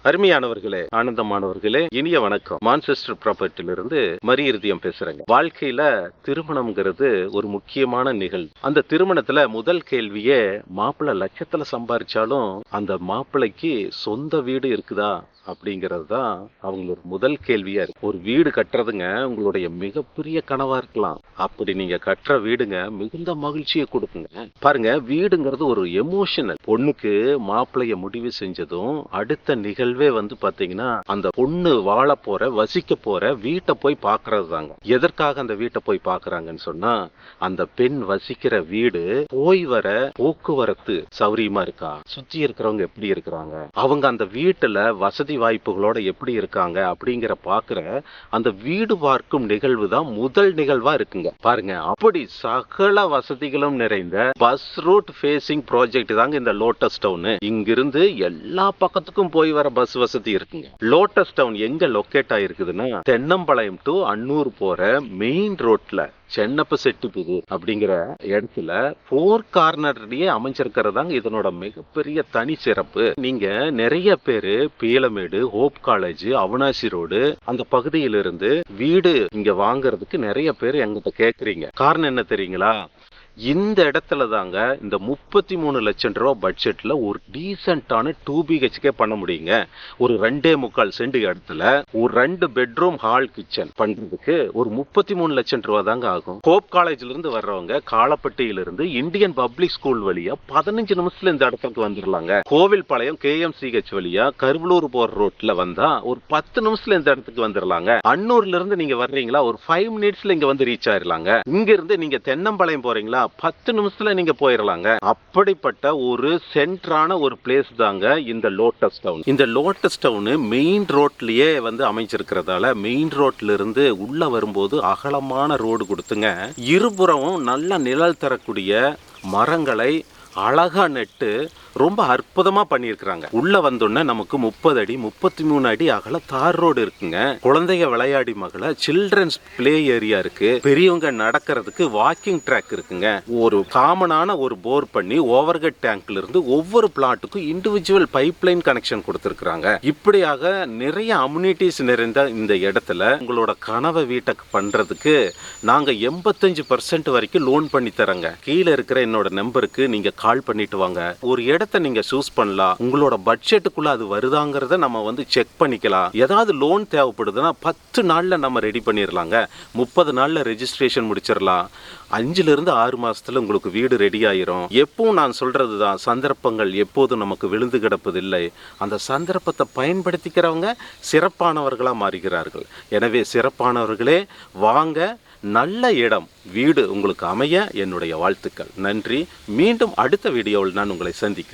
அருமையானவர்களே, ஆனந்தமானவர்களே, இனிய வணக்கம். மான்செஸ்டர் ப்ராப்பர்ட்டிலிருந்து மரியிறுதியம் பேசுறேங்க. வாழ்க்கையில திருமணம்ங்கிறது ஒரு முக்கியமான நிகழ்வு. அந்த திருமணத்துல முதல் கேள்வியே, மாப்பிள்ளை லட்சத்துல சம்பாரிச்சாலும் அந்த மாப்பிள்ளைக்கு சொந்த வீடு இருக்குதா அப்படிங்கிறது தான் அவங்களோட முதல் கேள்வியா இருக்கு. ஒரு வீடு கட்டுறதுங்க உங்களுடைய மிகப்பெரிய கனவா இருக்கலாம். அப்படி நீங்க கட்டுற வீடுங்க மிகுந்த மகிழ்ச்சியை கொடுக்குங்க. பாருங்க, வீடுங்கிறது ஒரு எமோஷனல். பொண்ணுக்கு மாப்பிள்ளைய முடிவு செஞ்சதும் அடுத்த நிகழ்வே பாத்தீங்கன்னா அந்த பொண்ணு வாழ போற வசிக்க போற வீட்டை போய் பாக்குறது தாங்க. எதற்காக அந்த வீட்டை போய் பாக்குறாங்கன்னு சொன்னா, அந்த பெண் வசிக்கிற வீடு போய் வர போக்குவரத்து சௌரியமா இருக்கா, சுத்தி இருக்கிறவங்க எப்படி இருக்கிறாங்க, அவங்க அந்த வீட்டுல வசதி வாய்ப்புகளோட எப்படி இருக்காங்க அப்படிங்கிற பாக்குற அந்த வீடு பார்க்கும் நிகழ்வு தான் முதல் நிகழ்வா இருக்குங்க. பாருங்க, அப்படி சகல வசதிகளும் நிறைந்த பஸ் ரூட் ஃபேசிங் ப்ராஜெக்ட் தாங்க இந்த லோட்டஸ் டவுன். இங்கிருந்து எல்லா பக்கத்துக்கும் போய் வர பஸ் வசதி இருக்குங்க. லோட்டஸ் டவுன் எங்க லொக்கேட் ஆயிருக்குதுன்னா, தென்னம்பாளையம் டு அன்னூர் போற மெயின் ரோட்ல சென்னப்ப செட்டிப்புது அப்படிங்கிற இடத்துல 4 கார்னர்லயே அமைஞ்சிருக்கிறதாங்க இதனோட மிகப்பெரிய தனி சிறப்பு. நீங்க நிறைய பேரு Peelamedu, hope college, Avinashi road அந்த பகுதியிலிருந்து வீடு இங்க வாங்குறதுக்கு நிறைய பேர் எங்கிட்ட கேக்குறீங்க. காரணம் என்ன தெரியுங்களா? இந்த இடத்துல தாங்க இந்த 33 லட்சம் ரூபாய் பட்ஜெட்ல ஒரு டீசென்டான 2 BHK பண்ண முடியுங்க. ஒரு 2.25 சென்ட் இடத்துல ஒரு 2 பெட்ரூம் ஹால் கிச்சன் பண்றதுக்கு ஒரு 33 லட்சம் ரூபாய் தாங்க ஆகும். ஹோப் காலேஜ்ல இருந்து வர்றவங்க காலப்பட்டியிலிருந்து இந்தியன் பப்ளிக் ஸ்கூல் வழியா 15 நிமிஷத்துல இந்த இடத்துக்கு வந்துடலாங்க. கோவில்பாளையம் KMCH வழியா கருவலூர் போற ரோட்ல வந்தா ஒரு 10 நிமிஷத்துல இந்த இடத்துக்கு வந்துடலாங்க. அன்னூர்ல இருந்து நீங்க வர்றீங்களா, ஒரு 5 மினிட்ஸ்ல இங்க வந்து ரீச் ஆயிடலாங்க. இங்க இருந்து நீங்க தென்னம்பாளையம் போறீங்களா, 10 நிமிஷத்துல நீங்க போயிடலாங்க. அப்படிப்பட்ட ஒரு சென்டரான ஒரு பிளேஸ் தாங்க இந்த லோட்டஸ் டவுன். இந்த லோட்டஸ் டவுன் மெயின் ரோட்லயே அமைஞ்சிருக்கிறதால மெயின் ரோட்ல இருந்து உள்ள வரும்போது அகலமான ரோடு கொடுத்துங்க. இருபுறமும் நல்ல நிழல் தரக்கூடிய மரங்களை அழகா நெட்டு ரொம்ப அற்புதமா பண்ணியிருக்கிறாங்க. உள்ள வந்தோடனே நமக்கு 30 அடி 33 அடி அகல தார் ரோடு இருக்குங்க. குழந்தைங்க விளையாடி மகள சில்ட்ரன்ஸ் பிளே ஏரியா இருக்கு. பெரியவங்க நடக்கிறதுக்கு வாக்கிங் ட்ராக் இருக்குங்க. ஒரு காமனான ஒரு போர் பண்ணி ஓவர்ஹெட் டேங்க்ல இருந்து ஒவ்வொரு பிளாட்டுக்கும் இண்டிவிஜுவல் பைப் லைன் கனெக்ஷன் கொடுத்திருக்காங்க. இப்படியாக நிறைய அம்யூனிட்டிஸ் நிறைந்த இந்த இடத்துல உங்களோட கனவை வீட்டை பண்றதுக்கு நாங்க 85% வரைக்கும் லோன் பண்ணி தரங்க. கீழே இருக்கிற என்னோட நம்பருக்கு நீங்க கால் பண்ணிட்டு வாங்க. ஒரு இடத்தை நீங்க சூஸ் பண்ணலாம். உங்களோட பட்ஜெட்டுக்குள்ள அது வருதாங்கிறத நம்ம செக் பண்ணிக்கலாம். ஏதாவது லோன் தேவைப்படுதுன்னா 10 நாள்ல நம்ம ரெடி பண்ணிடலாங்க. 30 நாள்ல ரெஜிஸ்ட்ரேஷன் முடிச்சிடலாம். 5 ல இருந்து 6 மாசத்துல உங்களுக்கு வீடு ரெடி ஆயிரும். எப்பவும் நான் சொல்றதுதான், சந்தர்ப்பங்கள் எப்போதும் நமக்கு விழுந்து கிடப்பதில்லை. அந்த சந்தர்ப்பத்தை பயன்படுத்திக்கிறவங்க சிறப்பானவர்களா மாறுகிறார்கள். எனவே சிறப்பானவர்களே வாங்க, நல்ல இடம் வீடு உங்களுக்கு அமைய என்னுடைய வாழ்த்துக்கள். நன்றி. மீண்டும் அடுத்த வீடியோவில் நான் உங்களை சந்திக்கிறேன்.